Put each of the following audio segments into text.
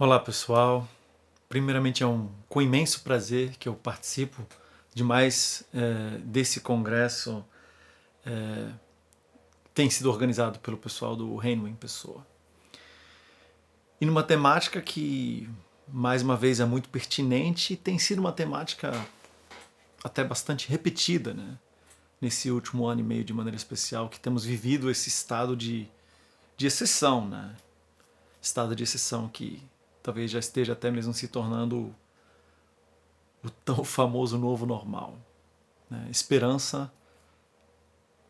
Olá pessoal, primeiramente com imenso prazer que eu participo de mais desse congresso que tem sido organizado pelo pessoal do Reino em Pessoa. E numa temática que, mais uma vez, é muito pertinente e tem sido uma temática até bastante repetida, né? Nesse último ano e meio de maneira especial, que temos vivido esse estado de exceção, né? Estado de exceção que talvez já esteja até mesmo se tornando o tão famoso novo normal, né? Esperança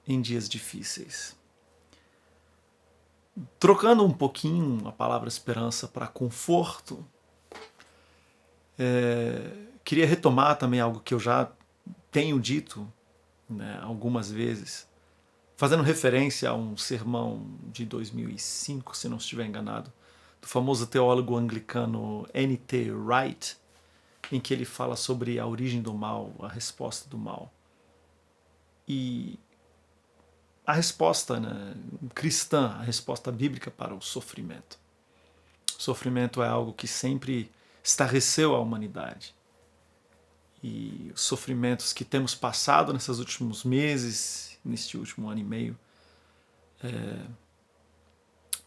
em dias difíceis. Trocando um pouquinho a palavra esperança para conforto, queria retomar também algo que eu já tenho dito, né, algumas vezes, fazendo referência a um sermão de 2005, se não estiver enganado, do famoso teólogo anglicano N.T. Wright, em que ele fala sobre a origem do mal, a resposta do mal. E a resposta, né, cristã, a resposta bíblica para o sofrimento. O sofrimento é algo que sempre estarreceu a humanidade. E os sofrimentos que temos passado nesses últimos meses, neste último ano e meio,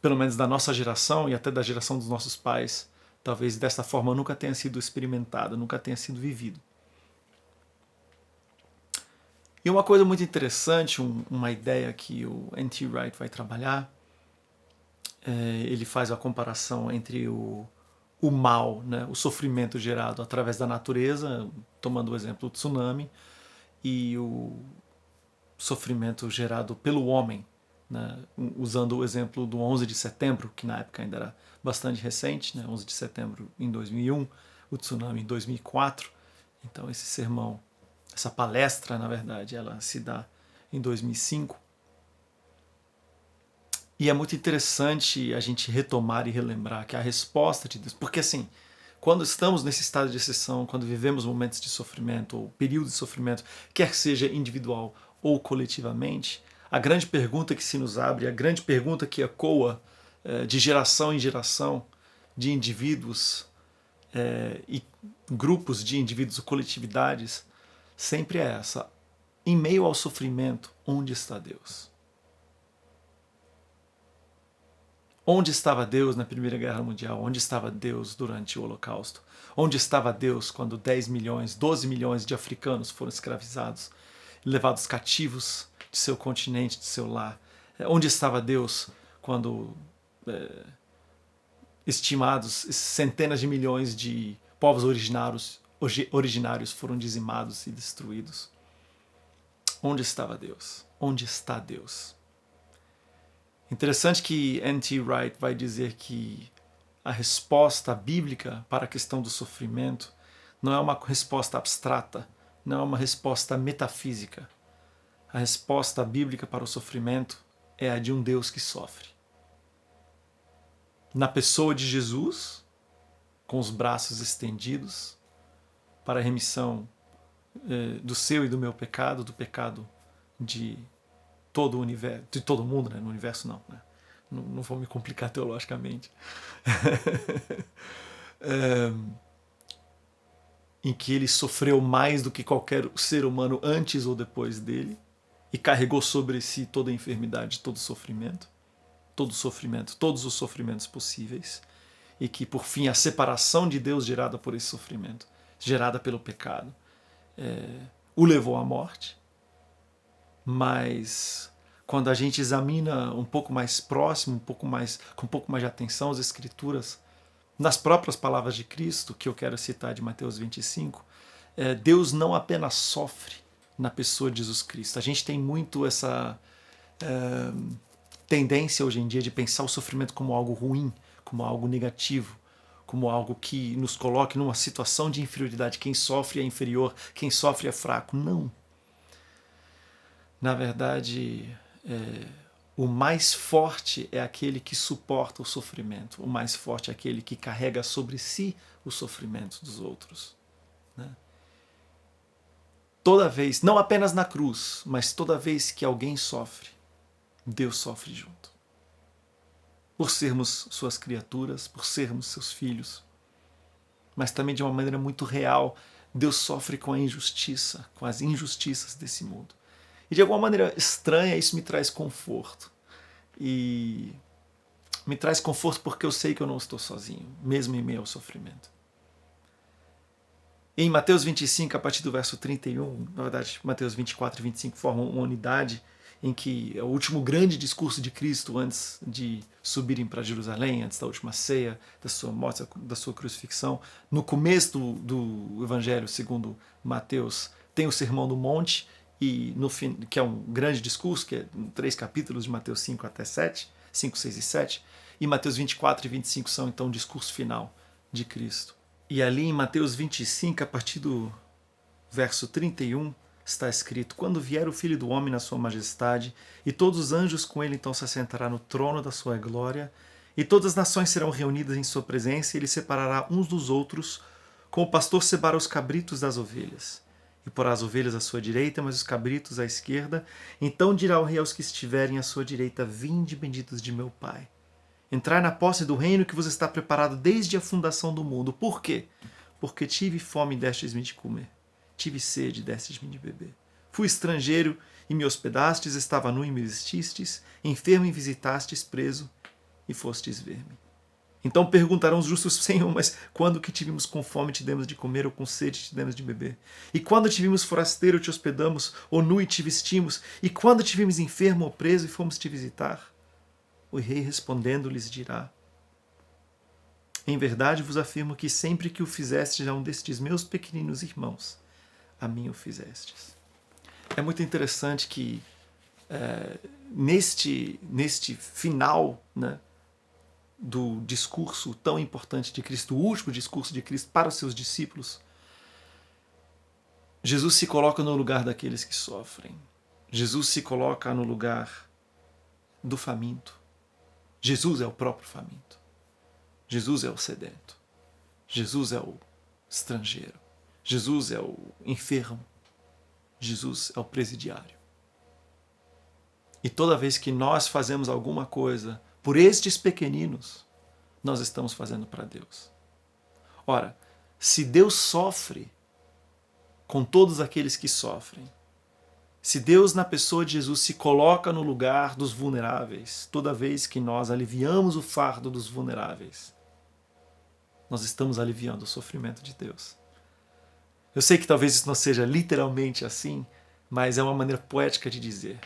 pelo menos da nossa geração e até da geração dos nossos pais, talvez dessa forma nunca tenha sido experimentado, nunca tenha sido vivido. E uma coisa muito interessante, uma ideia que o N.T. Wright vai trabalhar, ele faz a comparação entre o mal, né, o sofrimento gerado através da natureza, tomando o exemplo do tsunami, e o sofrimento gerado pelo homem, né, usando o exemplo do 11 de setembro, que na época ainda era bastante recente, né, 11 de setembro em 2001, o tsunami em 2004. Então esse sermão, essa palestra, na verdade, ela se dá em 2005. E é muito interessante a gente retomar e relembrar que a resposta de Deus, porque assim, quando estamos nesse estado de exceção, quando vivemos momentos de sofrimento ou períodos de sofrimento, quer seja individual ou coletivamente, a grande pergunta que se nos abre, a grande pergunta que ecoa de geração em geração, de indivíduos e grupos de indivíduos ou coletividades, sempre é essa: em meio ao sofrimento, onde está Deus? Onde estava Deus na Primeira Guerra Mundial? Onde estava Deus durante o Holocausto? Onde estava Deus quando 10 milhões, 12 milhões de africanos foram escravizados, levados cativos de seu continente, de seu lar? Onde estava Deus quando estimados centenas de milhões de povos originários foram dizimados e destruídos? Onde estava Deus? Onde está Deus? Interessante que N.T. Wright vai dizer que a resposta bíblica para a questão do sofrimento não é uma resposta abstrata, não é uma resposta metafísica. A resposta bíblica para o sofrimento é a de um Deus que sofre. Na pessoa de Jesus, com os braços estendidos para a remissão do seu e do meu pecado, do pecado de todo o universo, de todo mundo, né? No universo não, né? Não vou me complicar teologicamente. Em que ele sofreu mais do que qualquer ser humano antes ou depois dele e carregou sobre si toda a enfermidade, todo o sofrimento, todos os sofrimentos possíveis, e que por fim a separação de Deus gerada por esse sofrimento, gerada pelo pecado, o levou à morte. Mas quando a gente examina um pouco mais próximo, com um pouco mais de atenção as Escrituras, nas próprias palavras de Cristo, que eu quero citar de Mateus 25, Deus não apenas sofre na pessoa de Jesus Cristo. A gente tem muito essa tendência hoje em dia de pensar o sofrimento como algo ruim, como algo negativo, como algo que nos coloque numa situação de inferioridade. Quem sofre é inferior, quem sofre é fraco. Não. Na verdade, o mais forte é aquele que suporta o sofrimento. O mais forte é aquele que carrega sobre si o sofrimento dos outros. Né? Toda vez, não apenas na cruz, mas toda vez que alguém sofre, Deus sofre junto. por sermos suas criaturas, por sermos seus filhos, mas também de uma maneira muito real. Deus sofre com a injustiça, com as injustiças desse mundo. E de alguma maneira estranha, isso me traz conforto. E me traz conforto porque eu sei que eu não estou sozinho, mesmo em meio ao sofrimento. Em Mateus 25, a partir do verso 31, na verdade, Mateus 24 e 25 formam uma unidade em que é o último grande discurso de Cristo antes de subirem para Jerusalém, antes da última ceia, da sua morte, da sua crucifixão. No começo do Evangelho, segundo Mateus, tem o Sermão do Monte, e no fim, que é um grande discurso, que é 3 capítulos de Mateus 5 até 7, 5, 6 e 7, e Mateus 24 e 25 são então o discurso final de Cristo. E ali em Mateus 25, a partir do verso 31, está escrito: quando vier o Filho do Homem na sua majestade, e todos os anjos com ele, então se assentará no trono da sua glória, e todas as nações serão reunidas em sua presença, e ele separará uns dos outros, como o pastor separa os cabritos das ovelhas. E porá as ovelhas à sua direita, mas os cabritos à esquerda. Então dirá o rei aos que estiverem à sua direita: vinde, benditos de meu Pai. Entrai na posse do reino que vos está preparado desde a fundação do mundo. Por quê? Porque tive fome e destes-me de comer. Tive sede e destes-me de beber. Fui estrangeiro e me hospedastes, estava nu e me vestistes, enfermo e visitastes, preso e fostes ver-me. Então perguntarão os justos: Senhor, mas quando que tivemos com fome te demos de comer, ou com sede te demos de beber? E quando tivemos forasteiro te hospedamos, ou nu e te vestimos? E quando tivemos enfermo ou preso e fomos te visitar? O rei respondendo lhes dirá: em verdade vos afirmo que sempre que o fizestes a um destes meus pequeninos irmãos, a mim o fizestes. É muito interessante que neste final, né, do discurso tão importante de Cristo, o último discurso de Cristo para os seus discípulos, Jesus se coloca no lugar daqueles que sofrem. Jesus se coloca no lugar do faminto. Jesus é o próprio faminto. Jesus é o sedento. Jesus é o estrangeiro. Jesus é o enfermo. Jesus é o presidiário. E toda vez que nós fazemos alguma coisa por estes pequeninos, nós estamos fazendo para Deus. Ora, se Deus sofre com todos aqueles que sofrem, se Deus, na pessoa de Jesus, se coloca no lugar dos vulneráveis, toda vez que nós aliviamos o fardo dos vulneráveis, nós estamos aliviando o sofrimento de Deus. Eu sei que talvez isso não seja literalmente assim, mas é uma maneira poética de dizer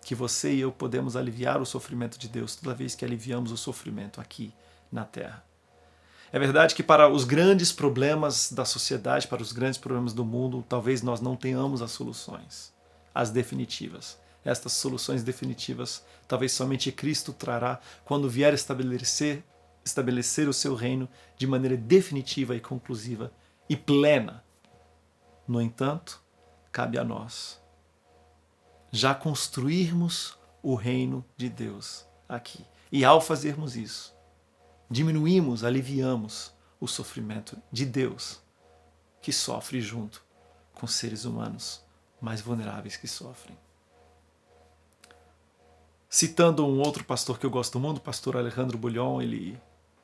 que você e eu podemos aliviar o sofrimento de Deus toda vez que aliviamos o sofrimento aqui na Terra. É verdade que para os grandes problemas da sociedade, para os grandes problemas do mundo, talvez nós não tenhamos as soluções, as definitivas. Estas soluções definitivas talvez somente Cristo trará quando vier estabelecer o seu reino de maneira definitiva e conclusiva e plena. No entanto, cabe a nós já construirmos o reino de Deus aqui. E ao fazermos isso, diminuímos, aliviamos o sofrimento de Deus, que sofre junto com seres humanos mais vulneráveis que sofrem. Citando um outro pastor que eu gosto muito, o pastor Alejandro Bullion, ele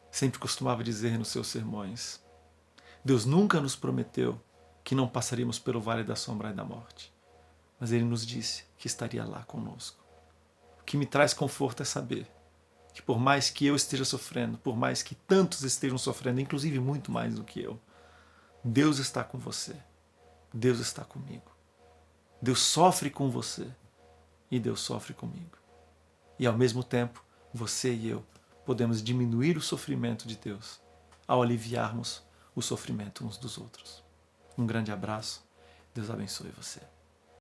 sempre costumava dizer nos seus sermões: Deus nunca nos prometeu que não passaríamos pelo vale da sombra e da morte, mas Ele nos disse que estaria lá conosco. O que me traz conforto é saber que por mais que eu esteja sofrendo, por mais que tantos estejam sofrendo, inclusive muito mais do que eu, Deus está com você, Deus está comigo. Deus sofre com você e Deus sofre comigo. E ao mesmo tempo, você e eu podemos diminuir o sofrimento de Deus ao aliviarmos o sofrimento uns dos outros. Um grande abraço, Deus abençoe você.